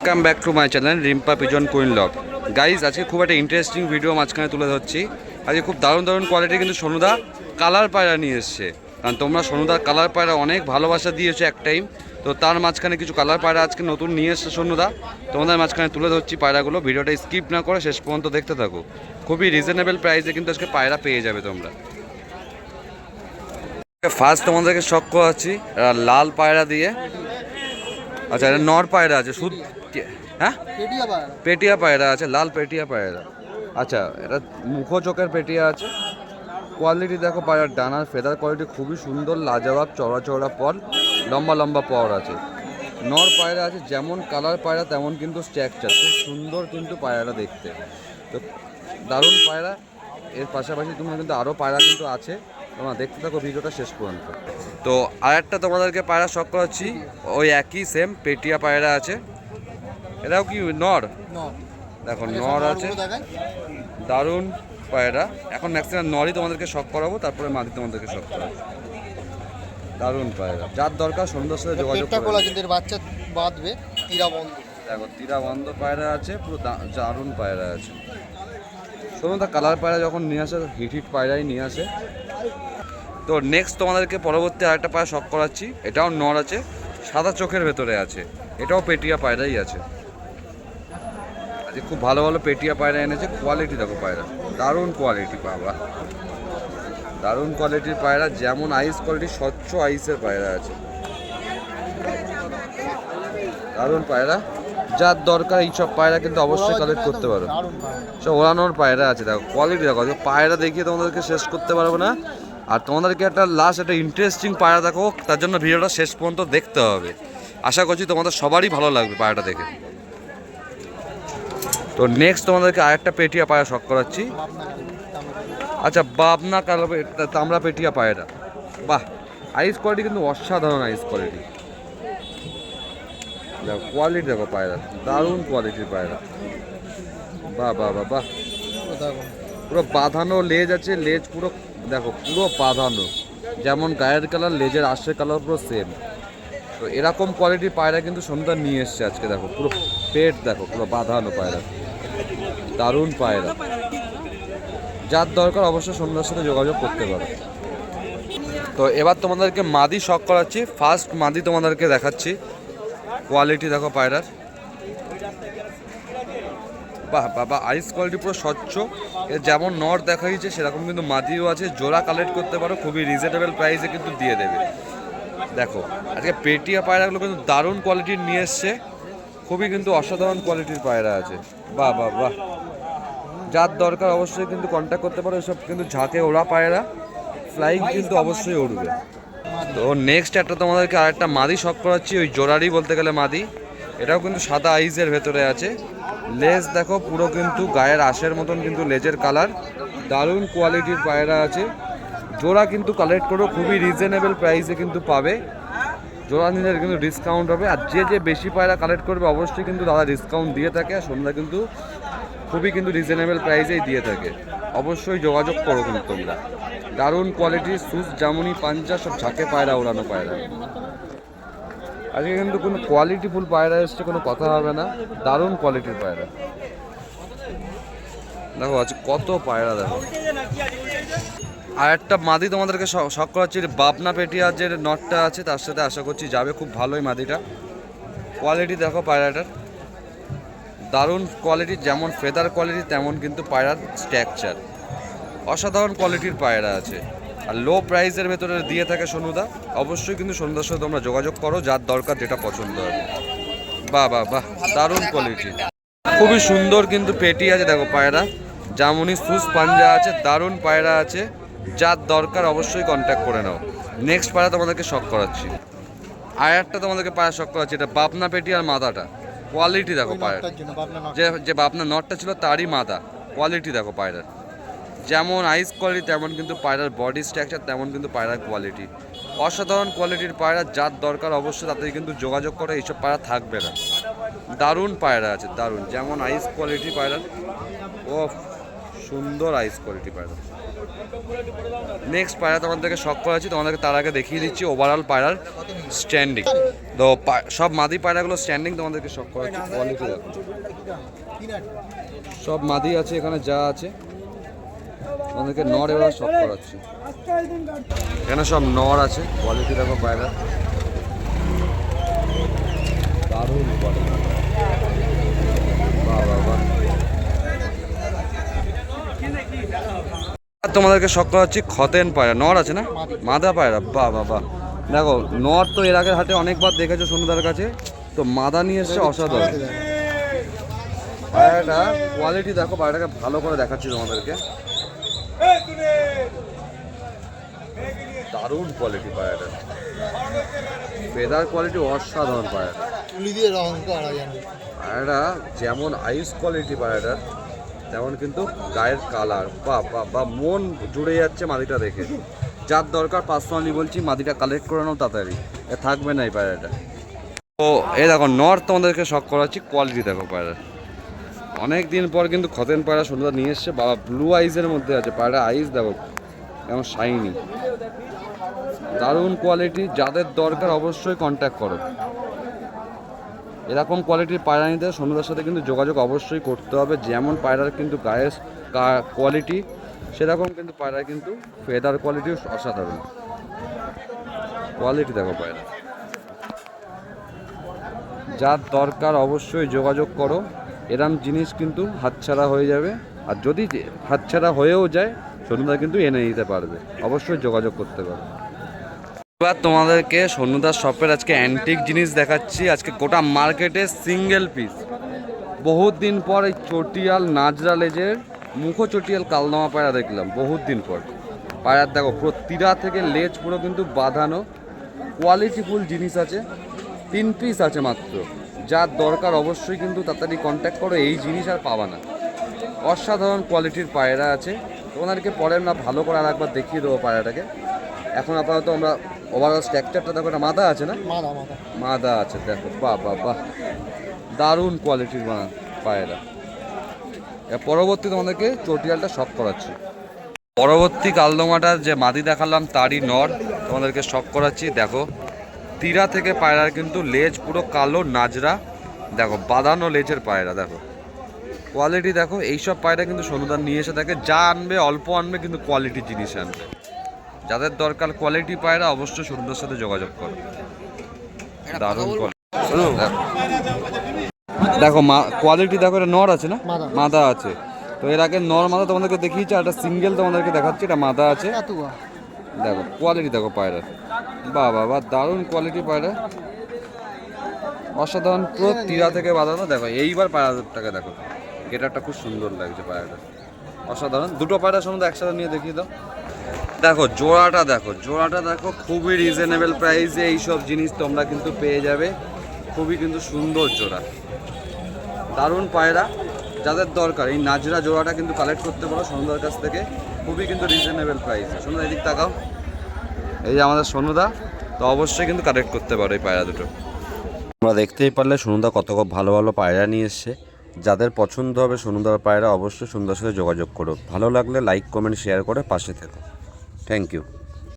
Welcome back to my channel Rimpa pigeon queen love. Guys আজকে খুব একটা ইন্টারেস্টিং ভিডিও মাঝখানে তুলে ধরছি। আজকে খুব দারুণ দারুণ কোয়ালিটির কিন্তু সোনুদা কালার পায়রা নিয়ে এসছে। কারণ তোমরা সোনুদার কালার পায়রা অনেক ভালোবাসা দিয়েছো এক টাইম, তো তার মাঝখানে কিছু কালার পায়রা আজকে নতুন নিয়ে এসছে সোনুদা। তোমাদের মাঝখানে তুলে ধরছি পায়রাগুলো, ভিডিওটা স্কিপ না করে শেষ পর্যন্ত দেখতে থাকো। খুবই রিজনেবল প্রাইসে কিন্তু আজকে পায়রা পেয়ে যাবে তোমরা। ফার্স্ট তোমাদেরকে শখ করাচ্ছি লাল পায়রা দিয়ে। আচ্ছা, এটা নর পায়রা আছে শুধু, হ্যাঁ পেটিয়া পায়রা আছে, লাল পেটিয়া পায়রা। আচ্ছা, এটা মুখো চোখের পেটিয়া আছে। কোয়ালিটি দেখো পায়রার ডানার ফেদার কোয়ালিটি খুবই সুন্দর, লাজবাব, চওড়া চওড়া পর, লম্বা লম্বা পর আছে। নর পায়রা আছে, যেমন কালার পায়রা তেমন কিন্তু স্ট্রাকচার, খুব সুন্দর কিন্তু পায়রাটা দেখতে। তো দারুণ পায়রা। এর পাশাপাশি তোমরা কিন্তু আরও পায়রা কিন্তু আছে, তোমরা দেখতে থাকো ভিডিওটা শেষ পর্যন্ত। তো আরেকটা তোমাদেরকে পায়রা শখ করাচ্ছি, ওই একই সেম পেটিয়া পায়রা আছে। এটাও কি নর? দেখো নর আছে, দারুণ পায়রা। এখন ম্যাক্সিমাম নরই তোমাদেরকে শখ করাবো, তারপরে মাদি তোমাদেরকে শখ করাবো। দারুণ পায়রা, যার দরকার সন্ধ্যার সাথে যোগাযোগ করো। কিন্তু এর বাচ্চা বাঁধবে তীরা বন্ধ। দেখো তীরা বন্ধ পায়রা আছে, পুরো দারুণ পায়রা আছে। শোনো, তা কালার পায়রা যখন নিয়ে আসে হিট হিট পায়রাই নিয়ে আসে। তো নেক্সট তোমাদেরকে পরবর্তী আরেকটা পায়রা শখ করাচ্ছি। এটাও নর আছে, সাদা চোখের ভেতরে আছে। এটাও পেটিয়া পায়রাই আছে। আজকে খুব ভালো ভালো পেটিয়া পায়রা এনেছে। কোয়ালিটি দেখো পায়রা, দারুণ কোয়ালিটি বাবা, দারুণ কোয়ালিটির পায়রা। যেমন আইস কোয়ালিটি, স্বচ্ছ আইসের পায়রা আছে। দারুণ পায়রা, যার দরকার এইসব পায়রা কিন্তু অবশ্যই কালেক্ট করতে পারো। সব ওড়ানোর পায়রা আছে। দেখো কোয়ালিটি দেখো, পায়রা দেখিয়ে তোমাদেরকে শেষ করতে পারবো না। আর তোমাদেরকে একটা লাস্ট একটা ইন্টারেস্টিং পায়রা দেখো, তার জন্য ভিডিওটা শেষ পর্যন্ত দেখতে হবে। আশা করছি তোমাদের সবারই ভালো লাগবে পায়রাটা দেখে। তো নেক্সট তোমাদেরকে আরেকটা পেটিয়া পায়রা শখ করাচ্ছি। আচ্ছা, বাবনা কালো তামড়া পেটিয়া পায়রা। বাহ, আইস কোয়ালিটি কিন্তু অসাধারণ আইস কোয়ালিটি। দেখো কোয়ালিটি দেখো পায়রা, দারুণ কোয়ালিটির পায়রা। বাহ বাহ বাহ বাহ, পুরো বাঁধানো লেজ আছে। লেজ পুরো দেখো, পুরো বাঁধানো, যেমন গায়ের কালার লেজের আশের কালার পুরো সেম। তো এরকম কোয়ালিটির পায়রা কিন্তু সন্ধ্যা নিয়ে এসছে আজকে। দেখো পুরো পেট দেখো, পুরো বাঁধানো পায়রা, দারুণ পায়রা। যার দরকার অবশ্যই সন্ধ্যার সাথে যোগাযোগ করতে পারো। তো এবার তোমাদেরকে মাদি শখ করাচ্ছি। ফার্স্ট মাদি তোমাদেরকে দেখাচ্ছি। কোয়ালিটি দেখো পায়রার, বাহ বাবা, আইস কোয়ালিটি পুরো স্বচ্ছ। এর যেমন নর দেখাইছে সেরকম কিন্তু মাদিও আছে। জোড়া কালেক্ট করতে পারো, খুবই রিজনেবল প্রাইসে কিন্তু দিয়ে দেবে। দেখো আজকে পেটিয়া পায়রাগুলো কিন্তু দারুণ কোয়ালিটির নিয়ে এসছে, খুবই কিন্তু অসাধারণ কোয়ালিটির পায়রা আছে। বাহ বাহ বাহ, যার দরকার অবশ্যই কিন্তু কন্ট্যাক্ট করতে পারো। এসব কিন্তু ঝাঁকে ওড়া পায়রা, ফ্লাইং কিন্তু অবশ্যই উড়বে। তো নেক্সট একটা তোমাদেরকে আরেকটা মাদি শখ করাচ্ছি, ওই জোড়ারই বলতে গেলে মাদি। এটাও কিন্তু সাদা আইজের ভেতরে আছে। লেজ দেখো পুরো কিন্তু গায়ের আশের মতন কিন্তু লেজের কালার, দারুণ কোয়ালিটির পায়রা আছে। জোড়া কিন্তু কালেক্ট করো, খুবই রিজনেবল প্রাইসে কিন্তু পাবে। জোড়া নিলে কিন্তু ডিসকাউন্ট হবে। আর যে যে বেশি পায়রা কালেক্ট করবে অবশ্যই কিন্তু দাদা ডিসকাউন্ট দিয়ে থাকে। আর সন্ধ্যা কিন্তু খুবই কিন্তু রিজনেবল প্রাইসেই দিয়ে থাকে। অবশ্যই যোগাযোগ করো কিন্তু তোমরা। দারুণ কোয়ালিটির সুস, জামুনি, পাঞ্জা, সব ঝাঁকে পায়রা, ওড়ানো পায়রা। আজকে কিন্তু কোনো কোয়ালিটিফুল পায়রা এসছে, কোনো কথা হবে না। দারুণ কোয়ালিটির পায়রা দেখো, আজ কত পায়রা দেখো। আর একটা মাদি তোমাদেরকে শখ করাচ্ছি, বাবনা পেটিয়ার যে নটটা আছে তার সাথে আশা করছি যাবে খুব ভালোই মাদিটা। কোয়ালিটি দেখো পায়রাটার, দারুণ কোয়ালিটি। যেমন ফেদার কোয়ালিটি তেমন কিন্তু পায়রার স্ট্রাকচার, অসাধারণ কোয়ালিটির পায়রা আছে। আর লো প্রাইসের ভেতরে দিয়ে থাকে সোনুদা। অবশ্যই কিন্তু সন্ধ্যার সাথে তোমরা যোগাযোগ করো, যার দরকার যেটা পছন্দ হবে। বাহ বাহ বাহ, দারুণ কোয়ালিটি, খুবই সুন্দর কিন্তু পেটি আছে। দেখো পায়রা, জামুনি সুস পাঞ্জা আছে, দারুণ পায়রা আছে। যার দরকার অবশ্যই কন্ট্যাক্ট করে নাও। নেক্সট পায়রা তোমাদেরকে শখ করাচ্ছি। আর একটা তোমাদেরকে পায়রা শখ করাচ্ছি, এটা বাবনা পেটি আর মাদাটা। কোয়ালিটি দেখো পায়রা, যে বাবনা নটটা ছিল তারই মাদা। কোয়ালিটি দেখো পায়রার, যেমন আইস কোয়ালিটি তেমন কিন্তু পায়রার বডি স্ট্রাকচার, তেমন কিন্তু পায়রার কোয়ালিটি। অসাধারণ কোয়ালিটির পায়রা, যার দরকার অবশ্যই তাদের কিন্তু যোগাযোগ করে। এইসব পায়রা থাকবে না, দারুণ পায়রা আছে, দারুণ। যেমন আইস কোয়ালিটি পায়রার, ও সুন্দর আইস কোয়ালিটি পায়রা। নেক্সট পায়রা তোমাদেরকে শখ করাচ্ছি, তোমাদেরকে তার আগে দেখিয়ে দিচ্ছি ওভারঅল পায়রার স্ট্যান্ডিং। তো সব মাদি পায়রাগুলো স্ট্যান্ডিং তোমাদেরকে শখ করাচ্ছি, কোয়ালিটি দেখো। সব মাদি আছে এখানে যা আছে, তোমাদেরকে নর এবার শখ করাচ্ছি। এখানে সব নর আছে, কোয়ালিটি দেখো পায়রা, দারুণ কোয়ালিটি। বাহ বাহ বাহ। তোমাদেরকে শখ করাচ্ছি খতেন পায়রা, নর আছে না, মাদা পায়রা। বাহ বাহ বাহ। দেখো নর তো এর আগের হাটে অনেকবার দেখেছো সন্ধ্যার কাছে, তো মাদা নিয়ে এসছে অসাধারণ। পায়রাটা কোয়ালিটি দেখো, পায়রাটাকে ভালো করে দেখাচ্ছি তোমাদেরকে, দারুণ কোয়ালিটি পায়রাটা, ফেদার কোয়ালিটি অসাধারণ পায়রা। তুলি দিয়ে রং করা যায় না। পায়রাটা যেমন আইস কোয়ালিটি পায়রাটার, তেমন কিন্তু গায়ের কালার বা মন জুড়ে যাচ্ছে মাদিটা দেখে। যার দরকার পার্সোনালি বলছি মাদিটা কালেক্ট করে নাও তাড়াতাড়ি, থাকবে না এই পায়রাটা। তো এই দেখো নর তোমাদেরকে শখ করাচ্ছি, কোয়ালিটি দেখো পায়রা। অনেক দিন পর কিন্তু খতেন পায়রা সুন্দর নিয়ে এসছে, বাবা ব্লু আইসের মধ্যে আছে পায়রা, আইস দেখো কেমন শাইনি, দারুণ কোয়ালিটি। যাদের দরকার অবশ্যই কন্ট্যাক্ট করো। এরকম কোয়ালিটির পায়রা নিতে সন্ধ্যার সাথে কিন্তু যোগাযোগ অবশ্যই করতে হবে। যেমন পায়রার কিন্তু গায়ের কোয়ালিটি, সেরকম কিন্তু পায়রার কিন্তু ফেদার কোয়ালিটি অসাধারণ। কোয়ালিটি দেখো পায়রা, যার দরকার অবশ্যই যোগাযোগ করো। এরম জিনিস কিন্তু হাতছাড়া হয়ে যাবে, আর যদি হাতছাড়া হয়েও যায় সন্ধ্যা কিন্তু এনে নিতে পারবে, অবশ্যই যোগাযোগ করতে পারবে। এবার তোমাদেরকে সন্নুদার শপের আজকে অ্যান্টিক জিনিস দেখাচ্ছি। আজকে গোটা মার্কেটে সিঙ্গেল পিস, বহুত দিন পর এই চটিয়াল নাজরা লেজের মুখো চটিয়াল কালদমা পায়রা দেখলাম বহুত দিন পর। পায়রার দেখো পুরো তিরা থেকে লেজ পুরো কিন্তু বাঁধানো, কোয়ালিটিফুল জিনিস আছে। 3 পিস আছে মাত্র, যার দরকার অবশ্যই কিন্তু তাড়াতাড়ি কন্ট্যাক্ট করো, এই জিনিস আর পাবা না। অসাধারণ কোয়ালিটির পায়রা আছে, তোমাদেরকে পরে না ভালো করে আর একবার দেখিয়ে দেবো পায়রাটাকে। এখন আপাতত আমরা ওভারঅল স্ট্রাকচারটা দেখো, এটা মাদা আছে না, মাদা আছে দেখো, বাহ বাহ বাহ, দারুণ কোয়ালিটির পায়রা। পরবর্তী তোমাদেরকে চটিয়ালটা শখ করাচ্ছি। পরবর্তী কালদমাটার যে মাদি দেখালাম তারই নর তোমাদেরকে শখ করাচ্ছি। দেখো তিরা থেকে পায়রার কিন্তু লেজ পুরো কালো নাজরা, দেখো বাঁধানো লেজের পায়রা, দেখো কোয়ালিটি দেখো। এইসব পায়রা কিন্তু সনুদান নিয়ে এসে থাকে, যা আনবে অল্প আনবে কিন্তু কোয়ালিটি জিনিস আনবে। যাদের দরকার কোয়ালিটি পায়রা অবশ্যই সনুদার সাথে যোগাযোগ করো, দারুণ দেখো কোয়ালিটি দেখো। এটা নর আছে না, মাদা আছে। তো এর আগে নর মাদা তোমাদেরকে দেখিয়েছি, আর একটা সিঙ্গেল তোমাদেরকে দেখাচ্ছি, এটা মাদা আছে। দেখো কোয়ালিটি দেখো পায়রা, বাহ বাহ বাহ, দারুণ কোয়ালিটি পায়রা, অসাধারণ, পুরো তিরা থেকে বাঁধানো। দেখো এইবার পায়রাটাকে দেখো, গেটারটা খুব সুন্দর লাগছে পায়রাটা, অসাধারণ। দুটো পায়রা সঙ্গে একসাথে নিয়ে দেখিয়ে দাও। দেখো জোড়াটা দেখো, জোড়াটা দেখো, খুবই রিজনেবল প্রাইসে এইসব জিনিস তোমরা কিন্তু পেয়ে যাবে। খুবই কিন্তু সুন্দর জোড়া, দারুণ পায়রা। যাদের দরকার এই নাজরা জোড়াটা কিন্তু কালেক্ট করতে পারো সন্ধ্যার কাছ থেকে, খুবই কিন্তু রিজনেবল প্রাইসে। সন্ধ্যা এদিক তাকাও, এই যে আমাদের সনুদা, তো অবশ্যই কিন্তু কালেক্ট করতে পারো এই পায়রা দুটো। তোমরা দেখতেই পারলে সনুদা কত ভালো ভালো পায়রা নিয়ে এসছে। যাদের পছন্দ হবে সনুদার পায়রা অবশ্যই সন্ধ্যার সাথে যোগাযোগ করো। ভালো লাগলে লাইক কমেন্ট শেয়ার করে পাশে থেকো। Thank you.